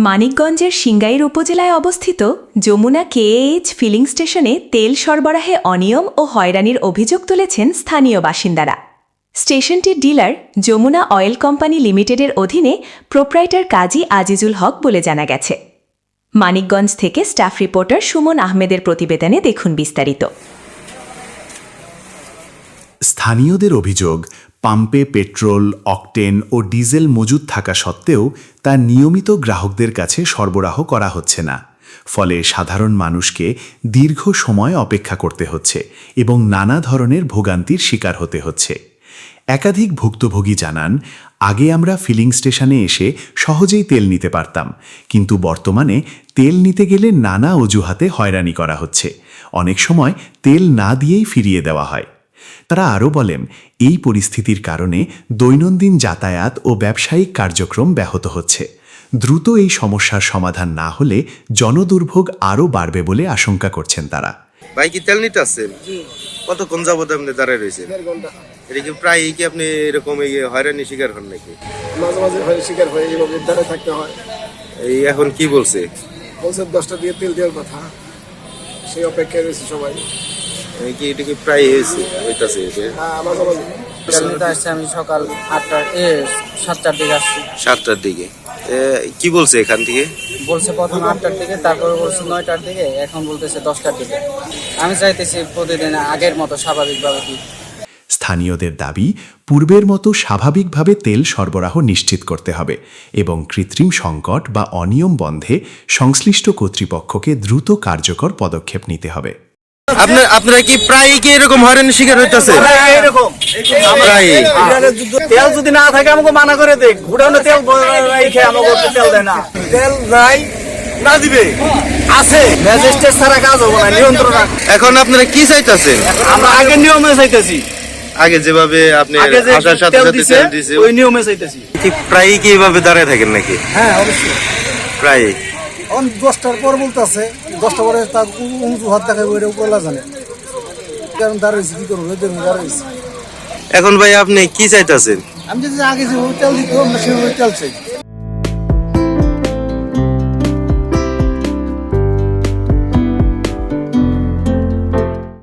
মানিকগঞ্জের সিংগাইর উপজেলায় অবস্থিত যমুনা কেএইচ ফিলিং স্টেশনে তেল সরবরাহে অনিয়ম ও হয়রানির অভিযোগ তুলেছেন স্থানীয় বাসিন্দারা। স্টেশনটির ডিলার যমুনা অয়েল কোম্পানি লিমিটেডের অধীনে প্রোপ্রাইটার কাজী আজিজুল হক বলে জানা গেছে। মানিকগঞ্জ থেকে স্টাফ রিপোর্টার সুমন আহমেদের প্রতিবেদনে দেখুন বিস্তারিত। স্থানীয়দের অভিযোগ, পাম্পে পেট্রোল, অকটেন ও ডিজেল মজুদ থাকা সত্ত্বেও তা নিয়মিত গ্রাহকদের কাছে সরবরাহ করা হচ্ছে না। ফলে সাধারণ মানুষকে দীর্ঘ সময় অপেক্ষা করতে হচ্ছে এবং নানা ধরনের ভোগান্তির শিকার হতে হচ্ছে। একাধিক ভুক্তভোগী জানান, আগে আমরা ফিলিং স্টেশনে এসে সহজেই তেল নিতে পারতাম, কিন্তু বর্তমানে তেল নিতে গেলে নানা অজুহাতে হয়রানি করা হচ্ছে। অনেক সময় তেল না দিয়েই ফিরিয়ে দেওয়া হয়। তারা আরও বলেন, এই পরিস্থিতির কারণে দৈনন্দিন যাতায়াত ও ব্যবসায়িক কার্যক্রম ব্যাহত হচ্ছে। দ্রুত এই সমস্যার সমাধান না হলে জনদুর্ভোগ আরও বাড়বে বলে আশঙ্কা করছেন তারা। ভাই কি তেল নিতে আসছেন? কতক্ষণ যাবত আপনি দাঁড়ায় রয়েছেন? এটা কি প্রায় কি আপনি এরকম হয়রানি শিকার হন নাকি? মাঝে মাঝে হয় শিকার হয়ে এইভাবে দাঁড়ায় থাকতে হয়। এই এখন কি বলছে? 10টা দিয়ে তেল দেওয়ার কথা, সেই অপেক্ষায় রয়েছে সবাই। কি এটা কি প্রায় হইতাছে? মাঝে মাঝে আসছে। আমি সকাল 7টার দিকে আসছি। 7টার দিকে কি বলছে এখান থেকে? বলছে প্রথম 8টার দিকে, তারপরে বলছে 9টার দিকে, এখন বলতেছে 10টার দিকে। আমি চাইতেছি প্রতিদিন আগের মতো স্বাভাবিকভাবে কি। স্থানীয়দের দাবি, পূর্বের মতো স্বাভাবিকভাবে তেল সরবরাহ নিশ্চিত করতে হবে এবং কৃত্রিম সংকট বা অনিয়ম বন্ধে সংশ্লিষ্ট কর্তৃপক্ষকে দ্রুত কার্যকর পদক্ষেপ নিতে হবে। আপনারা কি প্রায় কি এরকম হয়রানির শিকার হইতাছে? তেল যদি না থাকে আমাকে মানা করে দেয়, ঘুরানো তেল আমাকে তেল দেয় না। তেল নাই না দিবে আছে, ম্যাজিস্ট্রেট ছাড়া কাজ হবে না, নিয়ন্ত্রণ। এখন আপনারা কি চাইতেছেন? আমরা আগের নিয়মে চাইতেছি, আগে যেভাবে আপনি আসার সাথে সাথে তেল দিছে ওই নিয়মে চাইতেছি। ঠিক প্রায় কি এইভাবে দাঁড়ায় থাকেন নাকি? হ্যাঁ অবশ্যই, প্রায় 10টার পর বলতেছে, 10টা পরে তার উঁচু হাত দেখাবে, ওইটা উপরলা জানে। কারণ দাঁড়াইছি, কি করবো, ওই জন্য দাঁড়াইছি। এখন ভাই আপনি কি চাইতেছেন? আমি যদি আগে যে তেল দিত, আমরা সেভাবে তেল চাই।